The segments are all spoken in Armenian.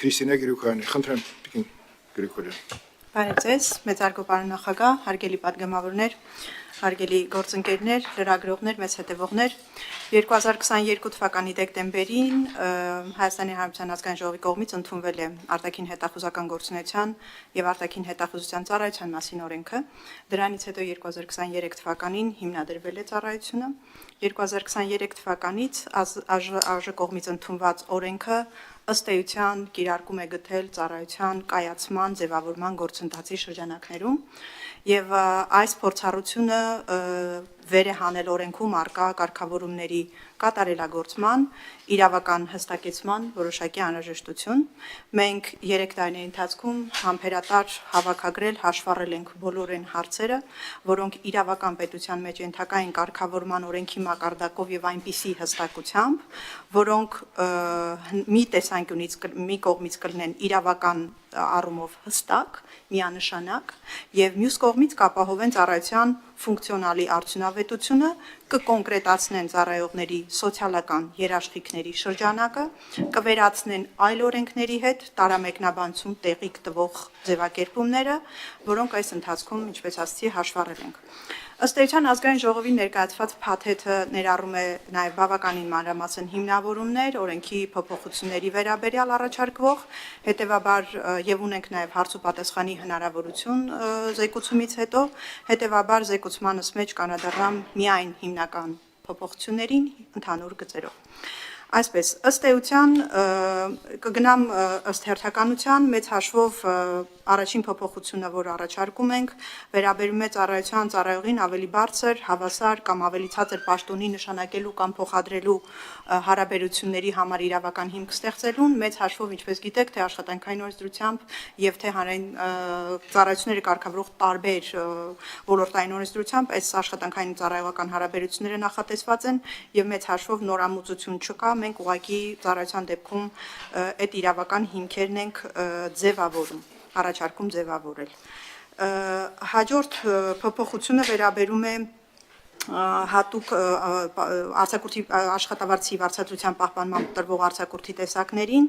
Քրիստինա Գրիգորյանի, խնդրեմ Տիկին Գրիգորյան։ Բարև ձեզ, մեծարգո պարոն նախագահ, հարգելի պատգամավորներ, հարգելի գործընկերներ, լրագրողներ, մեծ հետևողներ, 2022 թվականի դեկտեմբերին Հայաստանի Հանրապետության ազգային ժողովի կողմից ընդունվել է արտաքին հետախուզական գործունեության եւ արտաքին հետախուզության ծառայության մասին օրենքը, դրանից հետո 2023 թվականին հիմնադրվել է ծառայությունը, 2023 թվականից ԱԺ կողմից ընդունված օրենքը ըստ էության կիրարկում է գտել ծառայության կայացման ձևավորման գործընթացի շրջանակներում եւ այս փորձառությունը վեր է հանել օրենքում արկա կարգավորումների կատարելագործման, իրավական հստակեցման որոշակի անհրաժեշտություն։ Մենք 3 տարիների ընթացքում համբերատար հավաքագրել, հաշվառել ենք բոլոր այն հարցերը, որոնք իրավական պետության մեջ ենթակա են կարգավորման օրենքի մակարդակով եւ այնպիսի հստակությամբ, որոնք մի տեսանկյունից մի կողմից կլինեն իրավական առումով հստակ, միանշանակ եւ մյուս կողմից կապահովեն ծառայության ֆունկցիոնալի արդյունավետությունը, կկոնկրետացնեն ծառայողների սոցիալական երաշխիքների շրջանակը, կվերացնեն այլ օրենքների հետ տարամեկնաբանություն տեղիք տվող ձևակերպումները, որոնք այս ընթացքում, ինչպես ասացի, հաշվառել ենք։ Ըստ էության ազգային ժողովի ներկայացված փաթեթը ներառում է նաև բավականին մանրամասն հիմնավորումներ, օրենքի փոփոխությունների վերաբերյալ առաջարկվող, հետևաբար եւ ունենք նաև հարց ու պատասխանի հնարավորություն զեկուցումից հետո, հետևաբար զեկուցմանս մեջ կանադառնամ միայն հիմնական փոփոխություններին ընդհանուր գծերով։ Այսպես, ըստ էության կգնամ ըստ հերթականության մեծ հաշվով առաջին փոփոխությունը, որ առաջարկում ենք, վերաբերում է ծառայության ծառայողին ավելի բարձր, հավասար կամ ավելի ցածր պաշտոնի նշանակելու կամ փոխադրելու հարաբերությունների համար իրավական հիմք ստեղծելուն, մեծ հաշվով, ինչպես գիտեք, թե աշխատանքային օրենսդրությամբ եւ թե հանրային ծառայությունները կարգավորող տարբեր ոլորտային օրենսդրությամբ այս աշխատանքային ծառայողական հարաբերությունները նախատեսված են եւ մեծ հաշվով նորամուծություն չկա, մենք ուղղակի ծառայության դեպքում այդ իրավական հիմքերն ենք ձևավորում, առաջարկում ձևավորել։ Հաջորդ փոփոխությունը վերաբերում է հատուկ արձակուրդի աշխատավարձի վարձատրության պահպանման տրվող արձակուրդի տեսակներին,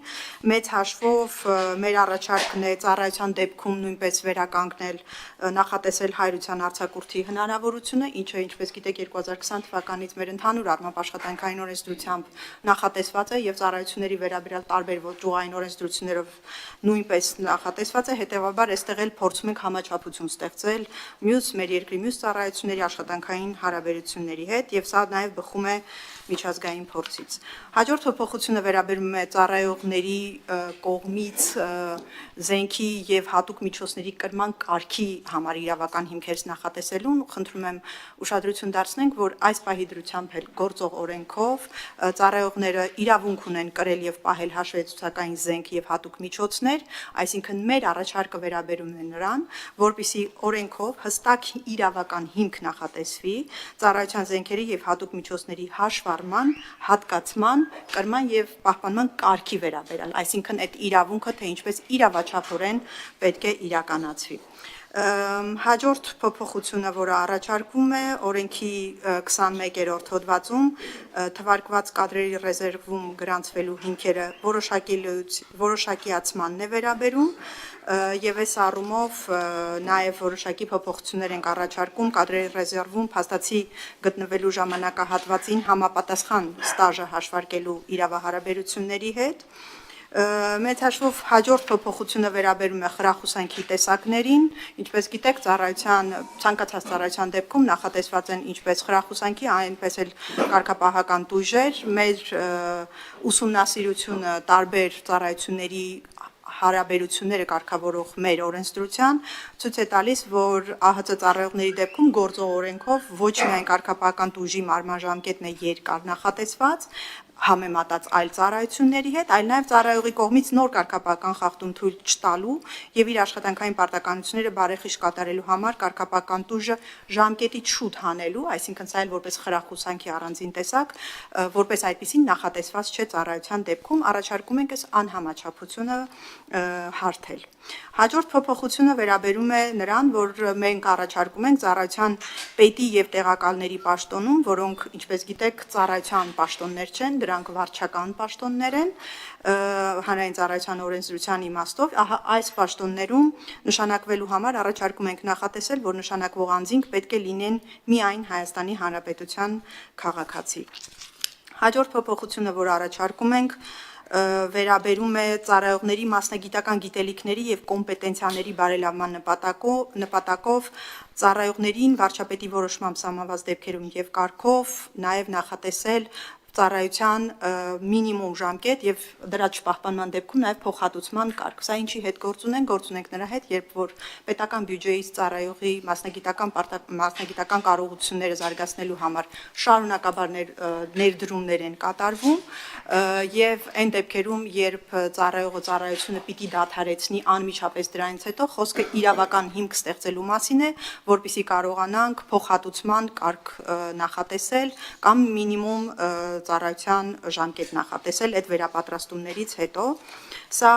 մեծ հաշվով մեր առաջարկն է ծառայության դեպքում նույնպես վերականգնել նախատեսել հայրության արձակուրդի հնարավորությունը, ինչը ինչպես գիտեք 2020 թվականից մեր ընդհանուր առմամբ աշխատանքային օրենսդրությամբ նախատեսված է եւ ծառայությունների վերաբերյալ տարբեր ոճուղային օրենսդրություններով նույնպես նախատեսված է, հետեւաբար այստեղ էլ փորձում ենք համաչափություն ստեղծել մեր երկրի մյուս ծառայությունների աշխատանքային հարաբերությունների հետ եւ սա նաեւ բխում է միջազգային փորձից։ Հաջորդ փոփոխությունը վերաբերում է ծառայողների կողմից զենքի եւ հատուկ միջոցների կրման կարգի համար իրավական հիմքերից նախատեսելուն, խնդրում եմ ուշադրություն դարձնենք, որ այս պահի դրությամբ գործող օրենքով ծառայողները իրավունք ունեն կրել եւ պահել հաշվետվությունային զենք եւ հատուկ միջոցներ, այսինքն մեր առաջարկը վերաբերում է նրան, որպիսի օրենքով հստակ իրավական հիմք նախատեսվի ծառայության զենքերի եւ հատուկ միջոցների հաշվառման, հատկացման, կրման եւ պահպանման կարգի վերաբերյալ, այսինքն այդ իրավունքը թե ինչպես իրավաչափորեն պետք է իրականացվի։ Հաջորդ փոփոխությունը, որը առաջարկվում է օրենքի 21-րդ հոդվածում թվարկված կադրերի ռեզերվում գրանցվելու հիմքերը որոշակիացմանն է վերաբերում եւ այս առումով նաեւ որոշակի փոփոխություններ ենք առաջարկում կադրերի ռեզերվում փաստացի գտնվելու ժամանակահատվածին համապատասխան ստաժը հաշվարկելու իրավահարաբերությունների հետ։ Մեծ հաշվով հաջորդ փոփոխությունը վերաբերում է խրախուսանքի տեսակներին, ինչպես գիտեք, ցանկացած ծառայության դեպքում նախատեսված են ինչպես խրախուսանքի, այնպես էլ կարգապահական տույժեր, մեր ուսումնասիրությունը տարբեր ծառայությունների հարաբերությունները կարգավորող մեր օրենսդրության ցույց է տալիս, որ ԱՀԾ ծառայողների դեպքում գործող օրենքով ոչ միայն կարգապահական տույժի մարման ժամկետն է երկար նախատեսված, համեմատած այլ ծառայությունների հետ, այլ նաև ծառայողի կողմից նոր կարգապահական խախտում թույլ չտալու եւ իր աշխատանքային պարտականությունները բարեխիղճ կատարելու համար կարգապահական տույժը ժամկետից շուտ հանելու, այսինքն սա էլ որպես խրախուսանքի առանձին տեսակ, որպես այդպեսին նախատեսված չէ ծառայության դեպքում, առաջարկում ենք այս անհամաչափությունը հարթել։ Հաջորդ փոփոխությունը վերաբերում է նրան, որ մենք առաջարկում ենք ծառայության պետի եւ տեղակալների պաշտոնում, որոնք, ինչպես գիտեք, ծառայության պաշտոններ չեն, դրանք վարչական պաշտոններ են, հանրային ծառայության օրենսդրության իմաստով, այս պաշտոններում նշանակվելու համար առաջարկում ենք նախատեսել, որ նշանակվող անձինք պետք է լինեն միայն Հայաստանի Հանրապետության քաղաքացի։ Հաջորդ փոփոխությունը, որ առաջարկում ենք, վերաբերում է ծառայողների մասնագիտական գիտելիքների եւ կոմպետենցիաների բարելավման նպատակով ծառայողներին վարչապետի որոշմամբ սահմանված դեպքերում եւ կարգով նաեւ նախատեսել ծառայության մինիմում ժամկետ եւ դրա չպահպանման դեպքում նաեւ փոխհատուցման կարգ։ Սա ինչի հետ գործ ունենք նրա հետ, երբ որ պետական բյուջեից ծառայողի մասնագիտական կարողությունները զարգացնելու համար շարունակաբար ներդրումներ են կատարվում եւ այն դեպքերում, երբ ծառայողը ծառայությունը պիտի դադարեցնի անմիջապես դրանից հետո, խոսքը իրավական հիմք ստեղծելու մասին է, որպեսզի կարողանանք փոխհատուցման կարգ նախատեսել կամ մինիմում ծառայության ժամկետ նախատեսել այդ վերապատրաստումներից հետո։ Սա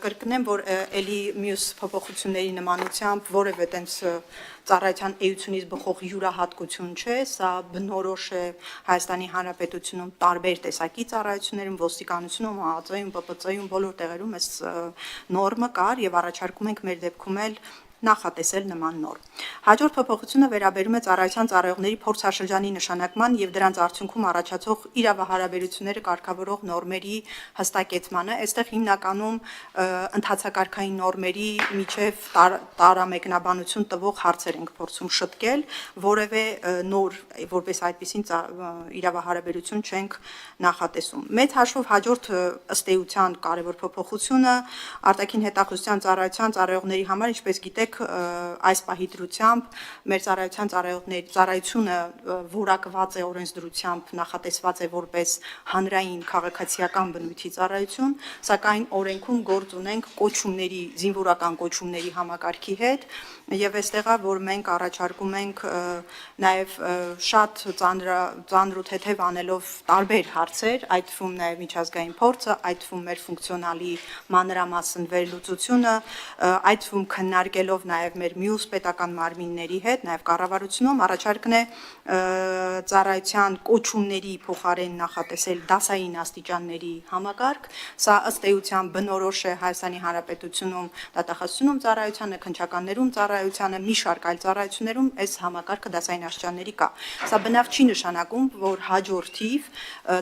կրկնեմ, որ էլի մյուս փոփոխությունների նմանությամբ որևէ տենց ծառայության էությունից բխող յուրահատկություն չէ, սա բնորոշ է Հայաստանի Հանրապետությունում տարբեր տեսակի ծառայություններում, ոստիկանությունում, ԱԱԾ-ում, ՊՊԾ-ում, բոլոր տեղերում այս նորմը կար եւ առաջարկում ենք մեր դեպքում էլ նախատեսել նման նորմ։ Հաջորդ փոփոխությունը վերաբերում է ծառայության ծառայողների փորձաշրջանի նշանակման եւ դրանց արդյունքում առաջացող իրավահարաբերությունները կարգավորող նորմերի հստակեցմանը։ Այստեղ հիմնականում ընթացակարգային նորմերի միջև տարամեկնաբանություն տվող հարցեր ենք փորձում շտկել, որևէ նոր որպես այդպիսին իրավահարաբերություն չենք նախատեսում։ Մեծ հաշվով հաջորդ ըստ էության կարևոր փոփոխությունը արտաքին հետախուզության ծառայության ծառայողների համար, ինչպես գիտեք, այս պահի դրությամբ մեր ծառայությունը որակված է օրենսդրությամբ, նախատեսված է որպես հանրային քաղաքացիական բնույթի ծառայություն, սակայն օրենքում գործ ունենք կոչումների, զինվորական կոչումների համակարգի հետ եւ այստեղա, որ մենք առաջարկում ենք նաեւ շատ ծանր ու թեթև անելով տարբեր հարցեր, այդ թվում նաեւ միջազգային փորձը, այդ թվում մեր ֆունկցիոնալի մանրամասն վերլուծությունը, այդ թվում քննարկելով նաեւ մեր մյուս պետական մարմինների հետ, նաեւ կառավարությունում առաջարկն է ծառայության կոչումների փոխարեն նախատեսել դասային աստիճանների համակարգ։ Սա ըստ էության բնորոշ է Հայաստանի Հանրապետությունում դատախազությունում ծառայությանը, քննչականներում ծառայությանը, մի շարք այլ ծառայություններում այս համակարգը դասային աստիճանների կա։ Սա բնավ չի նշանակում, որ հաջորդիվ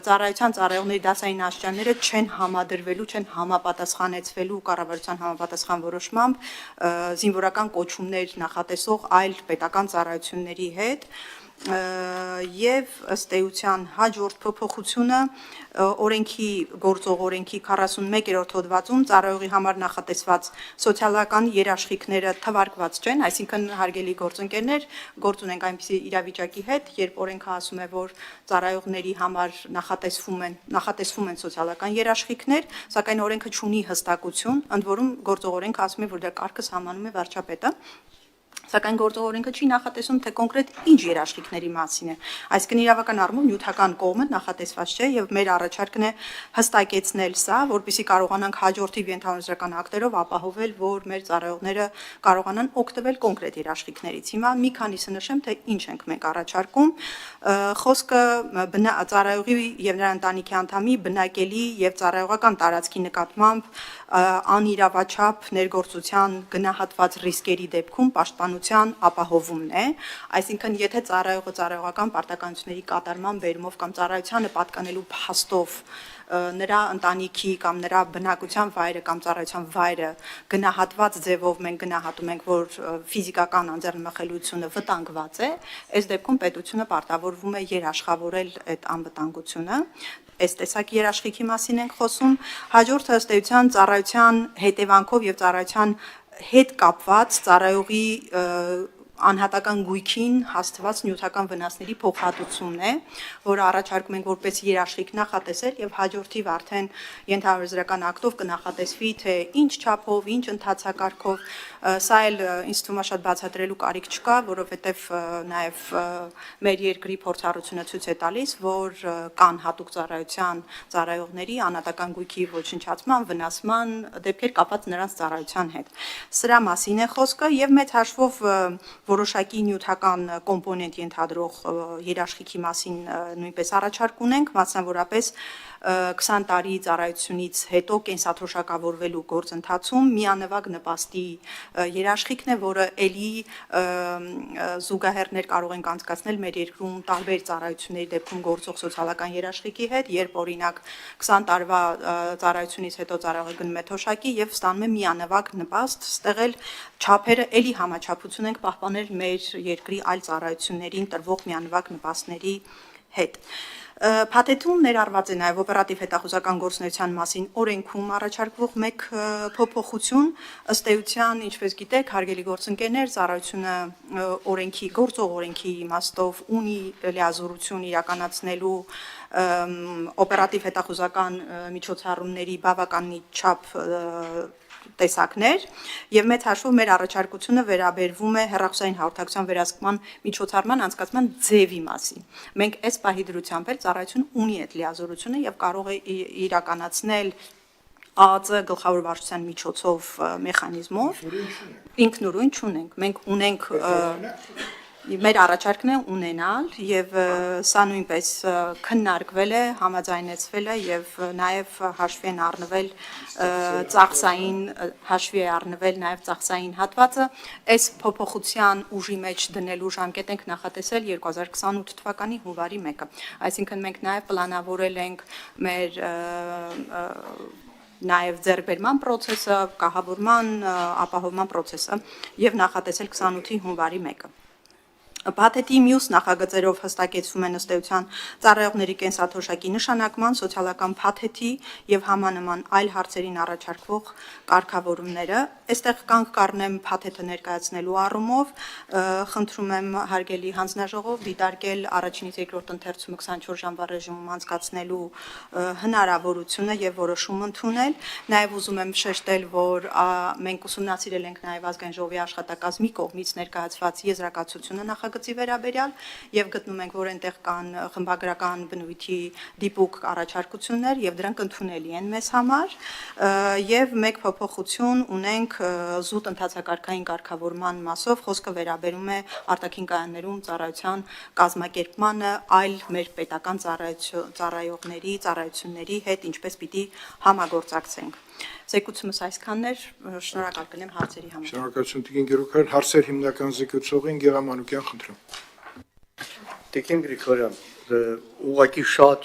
ծառայության ծառայողների դասային աստիճանները չեն համադրվելու, չեն համապատասխանեցվելու կառավարության համապատասխան որոշմամբ զինվորական կոչումներ նախատեսող այլ պետական ծառայությունների հետ։ Եվ ըստ էության հաջորդ փոփոխությունը օրենքի գործող օրենքի 41-րդ հոդվածում ծառայողի համար նախատեսված սոցիալական երաշխիքները թվարկված չեն, այսինքն հարգելի գործընկերներ, գործ ունենք այնպիսի իրավիճակի հետ, երբ օրենքը ասում է, որ ծառայողների համար նախատեսվում են սոցիալական երաշխիքներ, սակայն օրենքը չունի հստակություն, ընդ որում գործող օրենքը ասում է, որ դրա կարգը սահմանում է վարչապետը։ Սակայն գործող օրենքը չի նախատեսում, թե կոնկրետ ինչ երաշխիքների մասին է։ Այսինքն իրավական առումով նյութական կողմը նախատեսված չէ եւ մեր առաջարկն է հստակեցնել սա, որպեսզի կարողանանք հաջորդիվ ենթահանրության ակտերով ապահովել, որ մեր ծառայողները կարողանան օգտվել կոնկրետ երաշխիքներից։ Հիմա մի քանիսը նշեմ, թե ինչ ենք մենք առաջարկում։ Խոսքը ծառայողի եւ նրա ընտանիքի անդամի բնակելի եւ ծառայողական տարածքի նկատմամբ անիրավաչափ ներգործության գնահատված ռիսկերի դեպքում պաշտպանության ապահովումն է, այսինքն եթե ծառայողը ծառայողական պարտականությունների կատարման բերումով կամ ծառայությանը պատկանելու փաստով նրա ընտանիքի կամ նրա բնակության վայրը կամ ծառայության վայրը գնահատված ձևով մենք գնահատում ենք, որ ֆիզիկական անձեռնմխելիությունը վտանգված է, այս դեպքում պետությունը պարտավորվում է երաշխավորել այդ անվտանգությունը։ Այս տեսակի երաշխիքի մասին ենք խոսում։ Հաջորդը ըստ էության ծառայության հետևանքով եւ ծառայության հետ կապված ծառայողի անհատական գույքին հասցված նյութական վնասների փոխհատուցումն է, որը առաջարկում ենք որպես երաշխիք նախատեսել եւ հաջորդիվ արդեն ենթահարցական ակտով կնախատեսվի, թե ինչ չափով, ինչ ընթացակարգով, սա էլ ինձ թվում է շատ բացատրելու կարիք չկա, որովհետեւ նաեւ մեր երկրի փորձառությունը ցույց է տալիս, որ կան հատուկ ծառայության ծառայողների անհատական գույքի ոչնչացման, վնասման դեպքեր կապված նրանց ծառայության հետ։ Սրա մասին է խոսքը եւ մեծ հաշվով որոշակի նյութական կոմպոնենտ ենթադրող երաշխիքի մասին նույնպես առաջարկ ունենք, մասնավորապես 20 տարի ծառայությունից հետո կենսաթոշակավորվելու գործընթացում միանվագ նպաստի երաշխիքն է, որը ելի զուգահեռներ կարող ենք անցկացնել մեր երկրում տարբեր ծառայությունների դեպքում գործող սոցիալական երաշխիքի հետ, երբ օրինակ 20 տարվա ծառայությունից հետո ծառայողը գնում է թոշակի եւ ստանում է միանվագ նպաստ, ստեղել չափերը ելի համաչափություն ենք պահպանել մեր երկրի այլ ծառայություններին տրվող միանվագ նպաստների հետ։ Փաթեթում ներառված է նաև օպերատիվ հետախուզական գործունեության մասին օրենքում առաջարկվող մեկ փոփոխություն, ըստ էության, ինչպես գիտեք, հարգելի գործընկերներ, ծառայությունը օրենքի գործող օրենքի իմաստով ունի լիազորություն իրականացնելու օպերատիվ հետախուզական միջոցառումների բավականին չափ տեսակներ եւ մեծ հաշվով մեր առաջարկությունը վերաբերվում է հեռախոսային հաղորդակցության վերահսկման միջոցառման անցկացման ձևի մասին։ Մենք այս պահի դրությամբ էլ ծառայությունը ունի այդ լիազորությունը եւ կարող է իրականացնել ԱԱԾ գլխավոր վարչության միջոցով մեխանիզմով ինքնուրույն չունենք։ Մենք ունենք մեր առաջարկն է ունենալ եւ սա նույնպես քննարկվել է, համաձայնեցվել է եւ նաեւ հաշվի են առնվել ծախսային հատվածը։ Այս փոփոխության ուժի մեջ դնելու ժամկետ ենք նախատեսել 2028 թվականի հունվարի 1-ը։ Այսինքն մենք նաեւ պլանավորել ենք մեր նաև ձեռքբերման process-ը, կահավորման, ապահովման process-ը եւ նախատեսել 28-ի հունվարի 1-ը։ Փաթեթի մյուս նախագծերով հստակեցվում են ըստ էության ծառայողների կենսաթոշակի նշանակման, սոցիալական փաթեթի եւ համանման այլ հարցերին առաջարկվող կարգավորումները։ Այստեղ կանգ կառնեմ փաթեթը ներկայացնելու առումով, խնդրում եմ հարգելի հանձնաժողով դիտարկել առաջինից երկրորդ ընթերցումը 24 ժամվա ռեժիմում անցկացնելու հնարավորությունը եւ որոշում ընդունել։ Նաեւ ուզում եմ շեշտել, որ մենք ուսումնասիրել ենք նաեւ ազգային ժողովի աշխատակազմի կողմից ներկայացված եզրակացությունը նախագծի վերաբերյալ եւ գտնում ենք, որ այնտեղ կան խմբագրական բնույթի դիպուկ առաջարկություններ եւ դրանք ընդունելի են մեզ համար եւ մեկ փոփոխություն ունենք զուտ ընթացակարգային կարգավորման մասով, խոսքը վերաբերում է արտաքին կայաններում ծառայության կազմակերպմանը այլ մեր պետական ծառայությունների հետ ինչպես պիտի համագործակցենք։ Զեկուցումս այսքանն էր, շնորհակալ կլինեմ հարցերի համար։ Շնորհակալություն Տիկին Գրիգորյան, հարցեր հիմնական զեկուցողին Գեղամ Մանուկյան, խնդրեմ։ Տիկին Գրիգորյան, ուղղակի շատ